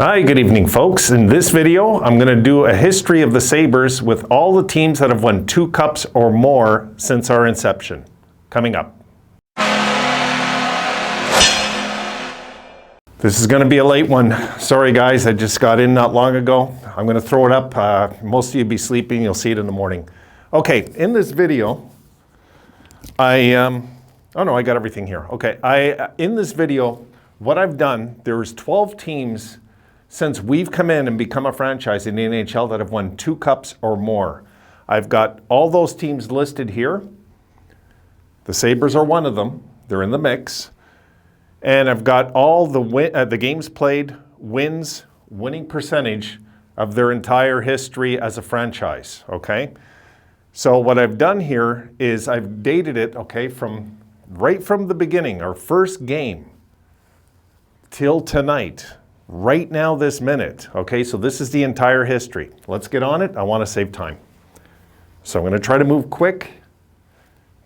Hi, good evening, folks. In this video, I'm going to do a history of the Sabres with all the teams that have won 2 cups or more since our inception. Coming up. This is going to be a late one. Sorry, guys, I just got in not long ago. I'm going to throw it up. Most of you will be sleeping. You'll see it in the morning. Okay, in this video, oh no, I got everything here. Okay, in this video, what I've done, there's 12 teams since we've come in and become a franchise in the NHL that have won 2 cups or more. I've got all those teams listed here. The Sabres are one of them. They're in the mix. And I've got all the games played, wins, winning percentage of their entire history as a franchise, okay? So what I've done here is I've dated it, okay, right from the beginning, our first game, till tonight. Right now, this minute, okay? So this is the entire history. Let's get on it. I want to save time. So I'm going to try to move quick,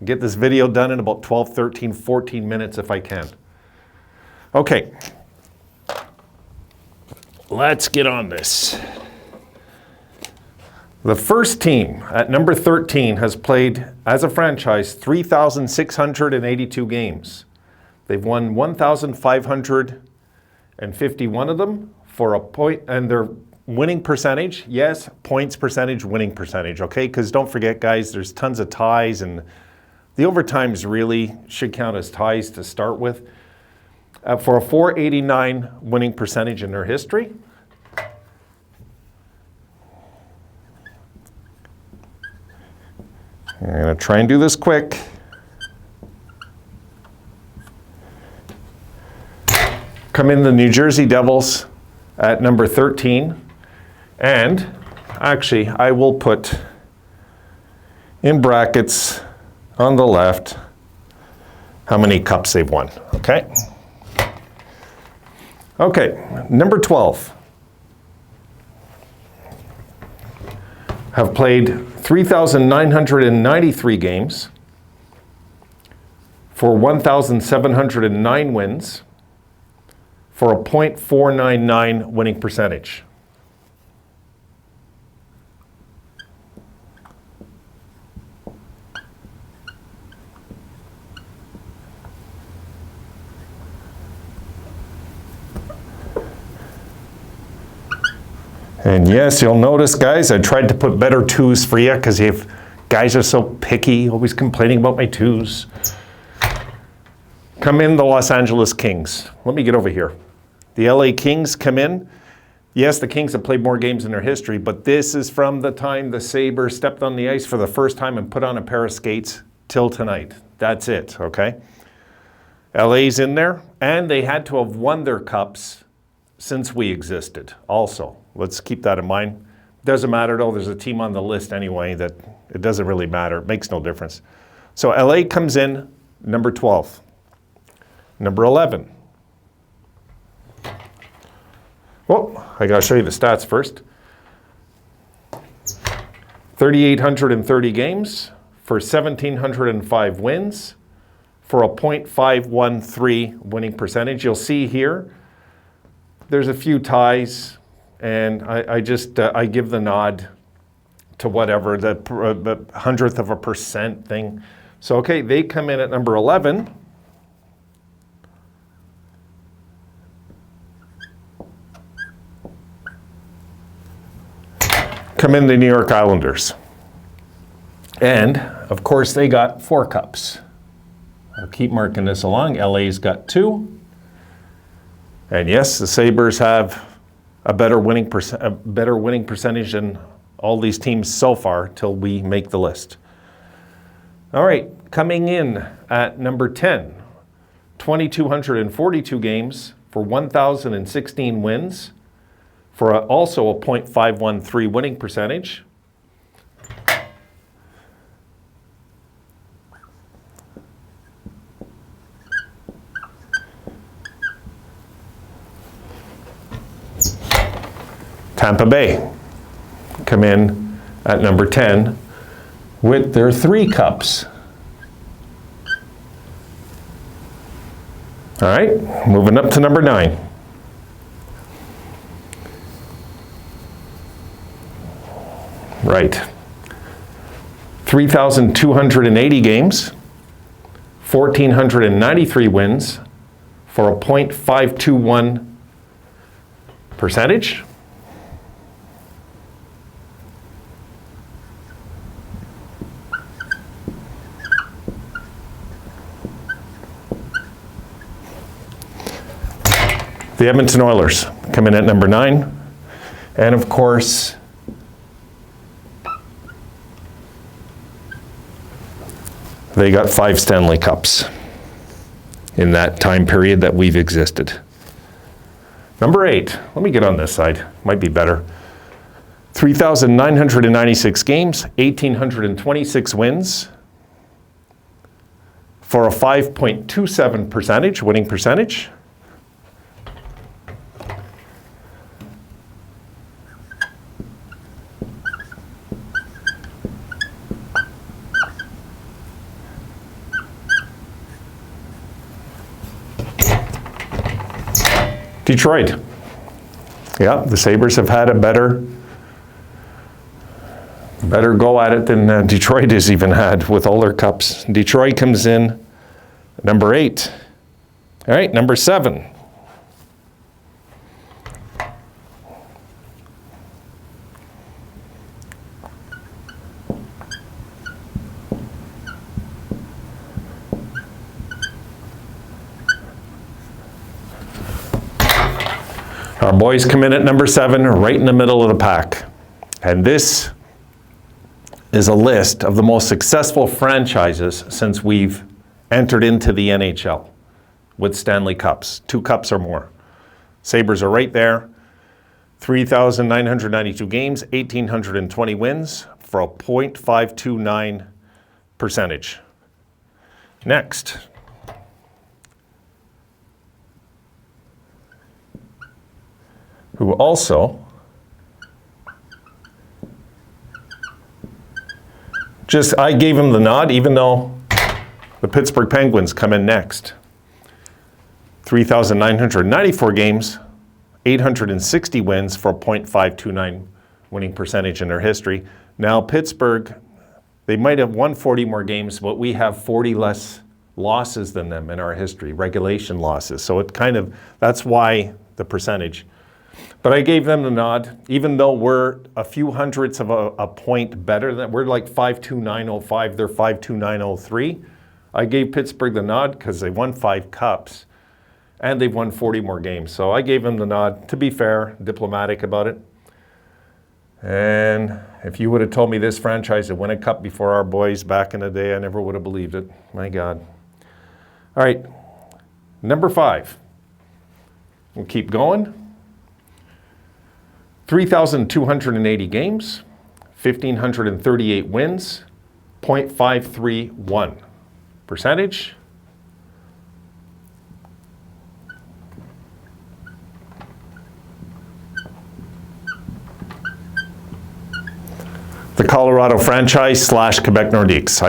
get this video done in about 12, 13, 14 minutes if I can. Okay. Let's get on this. The first team at number 13 has played as a franchise 3,682 games. They've won 1,551 of them for a point, and their winning percentage, yes, points percentage, winning percentage, okay? Because don't forget, guys, there's tons of ties, and the overtimes really should count as ties to start with. For a .489 winning percentage in their history. I'm going to try and do this quick. Come in the New Jersey Devils at number 13. And actually, I will put in brackets on the left how many cups they've won, okay? Okay, number 12 have played 3,993 games for 1,709 wins for a .499 winning percentage. And yes, you'll notice, guys, I tried to put better twos for you because guys are so picky, always complaining about my twos. Come in the Los Angeles Kings. Let me get over here. The LA Kings come in. Yes, the Kings have played more games in their history, but this is from the time the Sabres stepped on the ice for the first time and put on a pair of skates till tonight. That's it, okay? LA's in there, and they had to have won their cups since we existed also. Let's keep that in mind. Doesn't matter though, there's a team on the list anyway that it doesn't really matter. It makes no difference. So LA comes in number 12. Number 11. Well, I gotta show you the stats first. 3,830 games for 1,705 wins for a .513 winning percentage. You'll see here, there's a few ties, and I give the nod to whatever, the 100th of a percent thing. So, okay, they come in at number 11. Come in the New York Islanders. And, of course, they got 4 cups. I'll keep marking this along. LA's got 2. And yes, the Sabres have a better winning percentage than all these teams so far till we make the list. All right, coming in at number 10, 2,242 games for 1,016 wins for also a .513 winning percentage. Tampa Bay come in at number 10 with their 3 cups. All right, moving up to number 9. Right. 3,280 games, 1,493 wins for a .521 percentage. The Edmonton Oilers come in at number 9. And of course, they got 5 Stanley Cups in that time period that we've existed. Number 8, let me get on this side, might be better. 3,996 games, 1,826 wins for a 5.27 percentage, winning percentage. Detroit. Yeah, the Sabres have had a better go at it than Detroit has even had with all their cups. Detroit comes in number 8. All right, number 7. Our boys come in at number 7, right in the middle of the pack. And this is a list of the most successful franchises since we've entered into the NHL with Stanley Cups, 2 cups or more. Sabres are right there. 3,992 games, 1,820 wins for a .529 percentage. Next. Who also I gave him the nod, even though the Pittsburgh Penguins come in next. 3,994 games, 860 wins for a .529 winning percentage in their history. Now Pittsburgh, they might have won 40 more games, but we have 40 less losses than them in our history, regulation losses. So it that's why the percentage. But I gave them the nod, even though we're a few hundredths of a point better than, we're like 529.05, they're 529.03. I gave Pittsburgh the nod because they won 5 cups and they've won 40 more games. So I gave them the nod, to be fair, diplomatic about it. And if you would have told me this franchise would win a cup before our boys back in the day, I never would have believed it. My God. All right, number 5. We'll keep going. 3,280 games, 1,538 wins, .531 percentage. The Colorado franchise / Quebec Nordiques.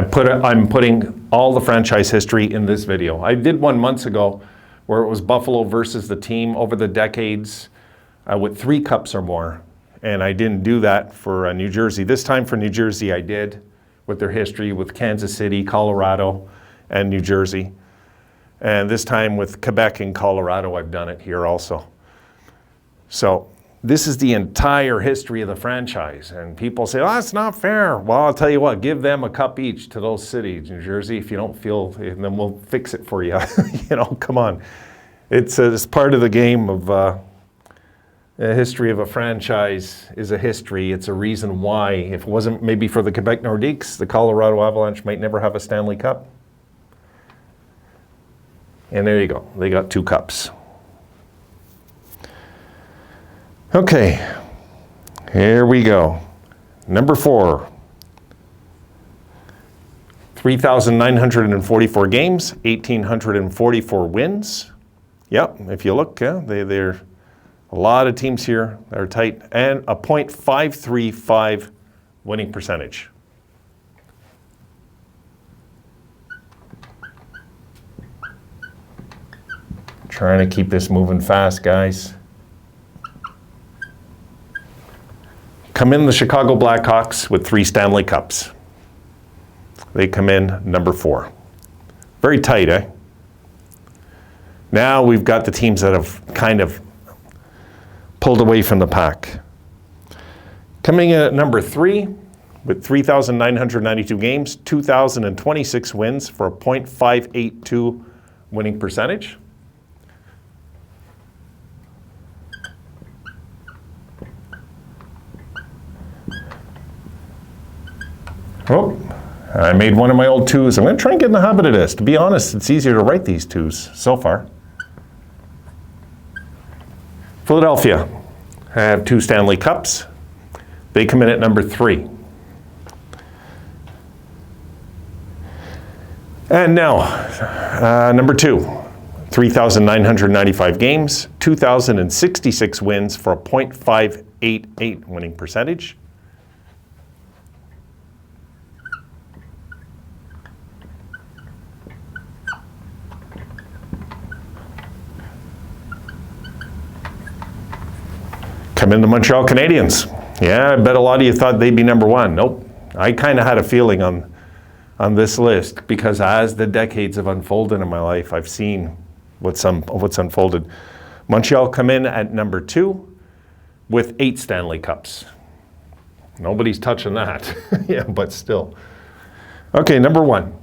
I'm putting all the franchise history in this video. I did one months ago where it was Buffalo versus the team over the decades. With 3 cups or more, and I didn't do that for New Jersey. This time for New Jersey I did, with their history with Kansas City, Colorado, and New Jersey. And this time with Quebec and Colorado, I've done it here also. So this is the entire history of the franchise. And people say, oh, that's not fair. Well, I'll tell you what, give them a cup each to those cities, New Jersey, if you don't feel, and then we'll fix it for you. Come on. It's part of the game of the history of a franchise is a history. It's a reason why. If it wasn't maybe for the Quebec Nordiques, the Colorado Avalanche might never have a Stanley Cup. And there you go. They got 2 cups. Okay. Here we go. Number 4. 3,944 games, 1,844 wins. Yep, if you look, they're a lot of teams here that are tight, and a .535 winning percentage. Trying to keep this moving fast, guys. Come in the Chicago Blackhawks with 3 Stanley Cups. They come in number 4. Very tight, eh? Now we've got the teams that have kind of pulled away from the pack. Coming in at number 3 with 3,992 games, 2,026 wins for a .582 winning percentage. Oh, I made one of my old 2s. I'm going to try and get in the habit of this. To be honest, it's easier to write these 2s so far. Philadelphia have 2 Stanley Cups. They come in at number 3. And now, number 2, 3,995 games, 2,066 wins for a .588 winning percentage. Come in the Montreal Canadiens. Yeah, I bet a lot of you thought they'd be number 1. Nope. I kind of had a feeling on this list because as the decades have unfolded in my life, I've seen what's unfolded. Montreal come in at number 2 with 8 Stanley Cups. Nobody's touching that. Yeah, but still. Okay, number 1.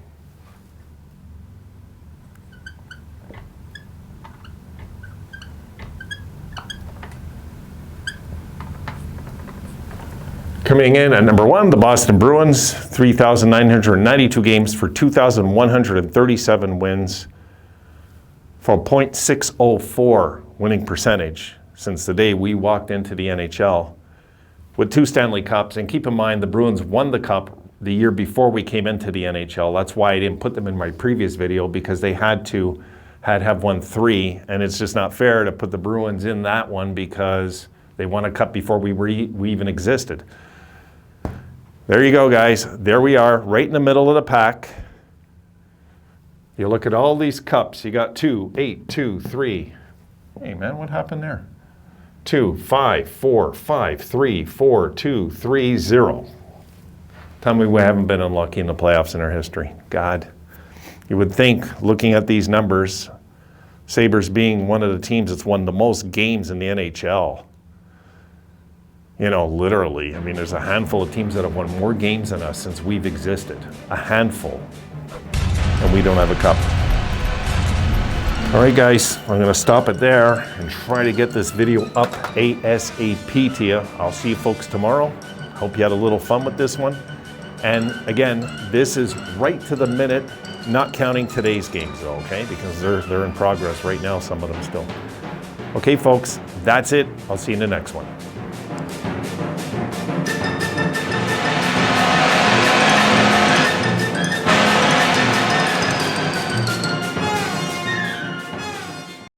Coming in at number 1, the Boston Bruins, 3,992 games for 2,137 wins for a .604 winning percentage since the day we walked into the NHL with 2 Stanley Cups. And keep in mind, the Bruins won the Cup the year before we came into the NHL. That's why I didn't put them in my previous video, because they had to have won 3, and it's just not fair to put the Bruins in that one because they won a Cup before we even existed. There you go, guys. There we are, right in the middle of the pack. You look at all these cups. You got 2, 8, 2, 3. Hey, man, what happened there? 2, 5, 4, 5, 3, 4, 2, 3, 0. Tell me we haven't been unlucky in the playoffs in our history. God. You would think, looking at these numbers, Sabres being one of the teams that's won the most games in the NHL. You know, literally. I mean, there's a handful of teams that have won more games than us since we've existed. A handful. And we don't have a cup. All right, guys, I'm going to stop it there and try to get this video up ASAP to you. I'll see you folks tomorrow. Hope you had a little fun with this one. And again, this is right to the minute, not counting today's games though, okay? Because they're in progress right now, some of them still. Okay, folks, that's it. I'll see you in the next one.